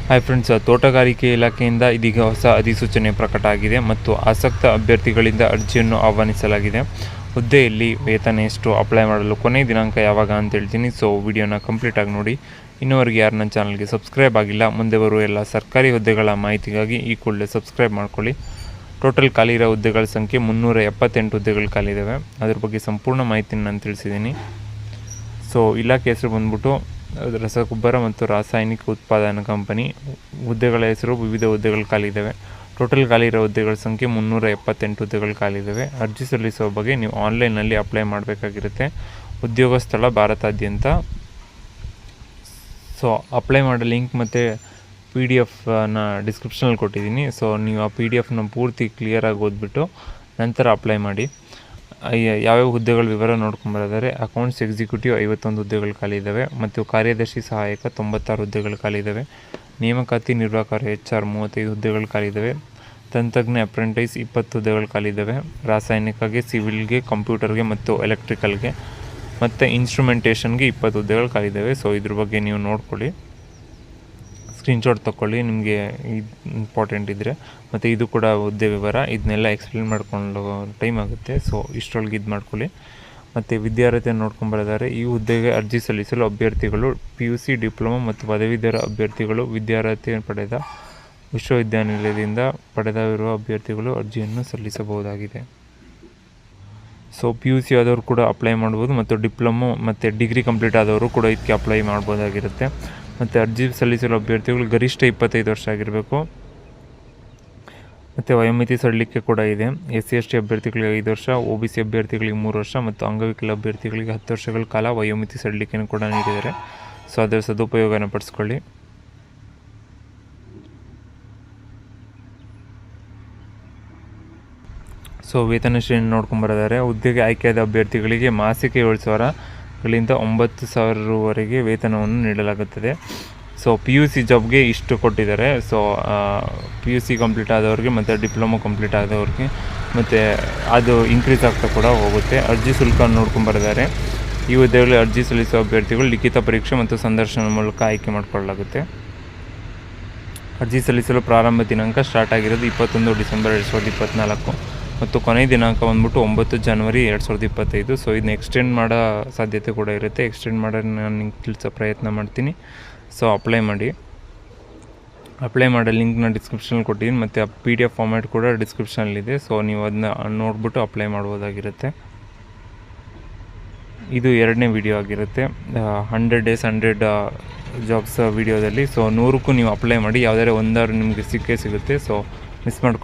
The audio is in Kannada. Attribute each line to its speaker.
Speaker 1: ಹಾಯ್ ಫ್ರೆಂಡ್ಸ್, ತೋಟಗಾರಿಕೆ ಇಲಾಖೆಯಿಂದ ಇದೀಗ ಹೊಸ ಅಧಿಸೂಚನೆ ಪ್ರಕಟ ಆಗಿದೆ ಮತ್ತು ಆಸಕ್ತ ಅಭ್ಯರ್ಥಿಗಳಿಂದ ಅರ್ಜಿಯನ್ನು ಆಹ್ವಾನಿಸಲಾಗಿದೆ. ಹುದ್ದೆಯಲ್ಲಿ ವೇತನ ಎಷ್ಟು, ಅಪ್ಲೈ ಮಾಡಲು ಕೊನೆಯ ದಿನಾಂಕ ಯಾವಾಗ ಅಂತ ಹೇಳ್ತೀನಿ. ಸೊ ವಿಡಿಯೋನ ಕಂಪ್ಲೀಟಾಗಿ ನೋಡಿ. ಇನ್ನೂವರೆಗೆ ಯಾರು ನನ್ನ ಚಾನಲ್ಗೆ ಸಬ್ಸ್ಕ್ರೈಬ್ ಆಗಿಲ್ಲ, ಮುಂದೆ ಬರುವ ಎಲ್ಲ ಸರ್ಕಾರಿ ಹುದ್ದೆಗಳ ಮಾಹಿತಿಗಾಗಿ ಈ ಕೂಡಲೇ ಸಬ್ಸ್ಕ್ರೈಬ್ ಮಾಡ್ಕೊಳ್ಳಿ. ಟೋಟಲ್ ಖಾಲಿ ಇರೋ ಹುದ್ದೆಗಳ ಸಂಖ್ಯೆ 378 ಹುದ್ದೆಗಳು ಖಾಲಿ ಇದ್ದಾವೆ. ಅದ್ರ ಬಗ್ಗೆ ಸಂಪೂರ್ಣ ಮಾಹಿತಿನ ನಾನು ತಿಳಿಸಿದ್ದೀನಿ. ಸೊ ಇಲಾಖೆ ಹೆಸರು ಬಂದ್ಬಿಟ್ಟು ರಸಗೊಬ್ಬರ ಮತ್ತು ರಾಸಾಯನಿಕ ಉತ್ಪಾದನಾ ಕಂಪನಿ. ಹುದ್ದೆಗಳ ಹೆಸರು ವಿವಿಧ ಹುದ್ದೆಗಳು ಖಾಲಿ ಇದ್ದಾವೆ. ಟೋಟಲ್ ಖಾಲಿ ಇರೋ ಹುದ್ದೆಗಳ ಸಂಖ್ಯೆ 378 ಹುದ್ದೆಗಳು ಖಾಲಿ ಇದ್ದಾವೆ. ಅರ್ಜಿ ಸಲ್ಲಿಸುವ ಬಗ್ಗೆ ನೀವು ಆನ್ಲೈನಲ್ಲಿ ಅಪ್ಲೈ ಮಾಡಬೇಕಾಗಿರುತ್ತೆ. ಉದ್ಯೋಗ ಸ್ಥಳ ಭಾರತಾದ್ಯಂತ. ಸೊ ಅಪ್ಲೈ ಮಾಡೋ ಲಿಂಕ್ ಮತ್ತು PDF ಡಿಸ್ಕ್ರಿಪ್ಷನಲ್ಲಿ ಕೊಟ್ಟಿದ್ದೀನಿ. ಸೊ ನೀವು ಆ PDF ಪೂರ್ತಿ ಕ್ಲಿಯರಾಗಿ ಓದ್ಬಿಟ್ಟು ನಂತರ ಅಪ್ಲೈ ಮಾಡಿ. ಯಾವ್ಯಾವ ಹುದ್ದೆಗಳ ವಿವರ ನೋಡ್ಕೊಂಬರಿದ್ದಾರೆ. ಅಕೌಂಟ್ಸ್ ಎಕ್ಸಿಕ್ಯೂಟಿವ್ 51 ಹುದ್ದೆಗಳು ಖಾಲಿ ಇದ್ದಾವೆ ಮತ್ತು ಕಾರ್ಯದರ್ಶಿ ಸಹಾಯಕ 96 ಹುದ್ದೆಗಳು ಖಾಲಿ ಇದ್ದಾವೆ. ನೇಮಕಾತಿ ನಿರ್ವಾಹಕರು HR 35 ಹುದ್ದೆಗಳು ಖಾಲಿ ಇದ್ದಾವೆ. ತಂತ್ರಜ್ಞ ಅಪ್ರೆಂಟೈಸ್ 20 ಹುದ್ದೆಗಳು ಖಾಲಿ ಇದ್ದಾವೆ. ರಾಸಾಯನಿಕಗೆ, ಸಿವಿಲ್ಗೆ, ಕಂಪ್ಯೂಟರ್ಗೆ ಮತ್ತು ಎಲೆಕ್ಟ್ರಿಕಲ್ಗೆ ಮತ್ತು ಇನ್ಸ್ಟ್ರುಮೆಂಟೇಷನ್ಗೆ 20 ಹುದ್ದೆಗಳು ಖಾಲಿ ಇದ್ದಾವೆ. ಸೊ ಇದ್ರ ಬಗ್ಗೆ ನೀವು ನೋಡ್ಕೊಳ್ಳಿ, ಸ್ಕ್ರೀನ್ಶಾಟ್ ತೊಗೊಳ್ಳಿ ನಿಮಗೆ ಇಂಪಾರ್ಟೆಂಟ್ ಇದ್ದರೆ. ಮತ್ತು ಇದು ಕೂಡ ಹುದ್ದೆ ವಿವರ. ಇದನ್ನೆಲ್ಲ ಎಕ್ಸ್ಪ್ಲೇನ್ ಮಾಡ್ಕೊಂಡು ಟೈಮ್ ಆಗುತ್ತೆ. ಸೊ ಇಷ್ಟರೊಳಗೆ ಇದು ಮಾಡ್ಕೊಳ್ಳಿ. ಮತ್ತು ವಿದ್ಯಾರ್ಹತೆಯನ್ನು ನೋಡ್ಕೊಂಬರಿದ್ದಾರೆ. ಈ ಹುದ್ದೆಗೆ ಅರ್ಜಿ ಸಲ್ಲಿಸಲು ಅಭ್ಯರ್ಥಿಗಳು PUC, ಡಿಪ್ಲೊಮಾ ಮತ್ತು ಪದವೀಧರ ಅಭ್ಯರ್ಥಿಗಳು, ವಿದ್ಯಾರ್ಹತೆ ಪಡೆದ ವಿಶ್ವವಿದ್ಯಾನಿಲಯದಿಂದ ಪಡೆದಿರುವ ಅಭ್ಯರ್ಥಿಗಳು ಅರ್ಜಿಯನ್ನು ಸಲ್ಲಿಸಬಹುದಾಗಿದೆ. ಸೊ PUC ಆದವರು ಕೂಡ ಅಪ್ಲೈ ಮಾಡ್ಬೋದು ಮತ್ತು ಡಿಪ್ಲೊಮೊ ಮತ್ತು ಡಿಗ್ರಿ ಕಂಪ್ಲೀಟ್ ಆದವರು ಕೂಡ ಇದಕ್ಕೆ ಅಪ್ಲೈ ಮಾಡ್ಬೋದಾಗಿರುತ್ತೆ. ಮತ್ತು ಅರ್ಜಿ ಸಲ್ಲಿಸಲು ಅಭ್ಯರ್ಥಿಗಳು ಗರಿಷ್ಠ 25 ವರ್ಷ ಆಗಿರಬೇಕು. ಮತ್ತು ವಯೋಮಿತಿ ಸಡಿಲಿಕೆ ಕೂಡ ಇದೆ. SC/ST ಅಭ್ಯರ್ಥಿಗಳಿಗೆ 5 ವರ್ಷ, OBC ಅಭ್ಯರ್ಥಿಗಳಿಗೆ 3 ವರ್ಷ ಮತ್ತು ಅಂಗವಿಕಲ ಅಭ್ಯರ್ಥಿಗಳಿಗೆ 10 ವರ್ಷಗಳ ಕಾಲ ವಯೋಮಿತಿ ಸಡಿಲಿಕೆಯನ್ನು ಕೂಡ ನೀಡಿದ್ದಾರೆ. ಸೊ ಅದರ ಸದುಪಯೋಗನ ಪಡಿಸ್ಕೊಳ್ಳಿ. ಸೊ ವೇತನ ಶ್ರೇಣಿ ನೋಡ್ಕೊಂಬರಿದ್ದಾರೆ. ಹುದ್ದೆಗೆ ಆಯ್ಕೆಯಾದ ಅಭ್ಯರ್ಥಿಗಳಿಗೆ ಮಾಸಿಕ 7,000ಗಳಿಂದ 9,000ವರೆಗೆ ವೇತನವನ್ನು ನೀಡಲಾಗುತ್ತದೆ. ಸೊ PUC ಜಾಬ್ಗೆ ಇಷ್ಟು ಕೊಟ್ಟಿದ್ದಾರೆ. ಸೊ PUC ಕಂಪ್ಲೀಟ್ ಆದವ್ರಿಗೆ ಮತ್ತು ಡಿಪ್ಲೊಮೊ ಕಂಪ್ಲೀಟ್ ಆದವ್ರಿಗೆ ಮತ್ತು ಅದು ಇನ್ಕ್ರೀಸ್ ಆಗ್ತಾ ಕೂಡ ಹೋಗುತ್ತೆ. ಅರ್ಜಿ ಶುಲ್ಕ ನೋಡ್ಕೊಂಬರಿದ್ದಾರೆ. ಈ ಹುದ್ದೆಗಳಲ್ಲಿ ಅರ್ಜಿ ಸಲ್ಲಿಸುವ ಅಭ್ಯರ್ಥಿಗಳು ಲಿಖಿತ ಪರೀಕ್ಷೆ ಮತ್ತು ಸಂದರ್ಶನದ ಮೂಲಕ ಆಯ್ಕೆ ಮಾಡಿಕೊಳ್ಳಲಾಗುತ್ತೆ. ಅರ್ಜಿ ಸಲ್ಲಿಸಲು ಪ್ರಾರಂಭ ದಿನಾಂಕ ಸ್ಟಾರ್ಟ್ ಆಗಿರೋದು 21 ಡಿಸೆಂಬರ್ 2024 ಮತ್ತು ಕೊನೆಯ ದಿನಾಂಕ ಬಂದ್ಬಿಟ್ಟು 9 ಜನವರಿ 2025. ಸೊ ಇದನ್ನ ಎಕ್ಸ್ಟೆಂಡ್ ಮಾಡೋ ಸಾಧ್ಯತೆ ಕೂಡ ಇರುತ್ತೆ. ಎಕ್ಸ್ಟೆಂಡ್ ಮಾಡೋದು ನಾನು ನಿಮ್ಗೆ ತಿಳಿಸೋ ಪ್ರಯತ್ನ ಮಾಡ್ತೀನಿ. ಸೊ ಅಪ್ಲೈ ಮಾಡಿ. ಅಪ್ಲೈ ಮಾಡೋ ಲಿಂಕ್ನ ಡಿಸ್ಕ್ರಿಪ್ಷನಲ್ಲಿ ಕೊಟ್ಟಿದ್ದೀನಿ ಮತ್ತು ಆ PDF ಫಾರ್ಮ್ಯಾಟ್ ಕೂಡ ಡಿಸ್ಕ್ರಿಪ್ಷನಲ್ಲಿದೆ. ಸೊ ನೀವು ಅದನ್ನ ನೋಡಿಬಿಟ್ಟು ಅಪ್ಲೈ ಮಾಡ್ಬೋದಾಗಿರುತ್ತೆ. ಇದು 2ನೇ ವಿಡಿಯೋ ಆಗಿರುತ್ತೆ. 100 days 100 ಜಾಬ್ಸ್ ವಿಡಿಯೋದಲ್ಲಿ. ಸೊ 100ಕ್ಕೂ ನೀವು ಅಪ್ಲೈ ಮಾಡಿ. ಯಾವುದಾದ್ರು ಒಂದಾದ್ರು ನಿಮಗೆ ಸಿಕ್ಕೇ ಸಿಗುತ್ತೆ. ಸೊ ಮಿಸ್ ಮಾಡ್ಕೊಳ್ಳಿ.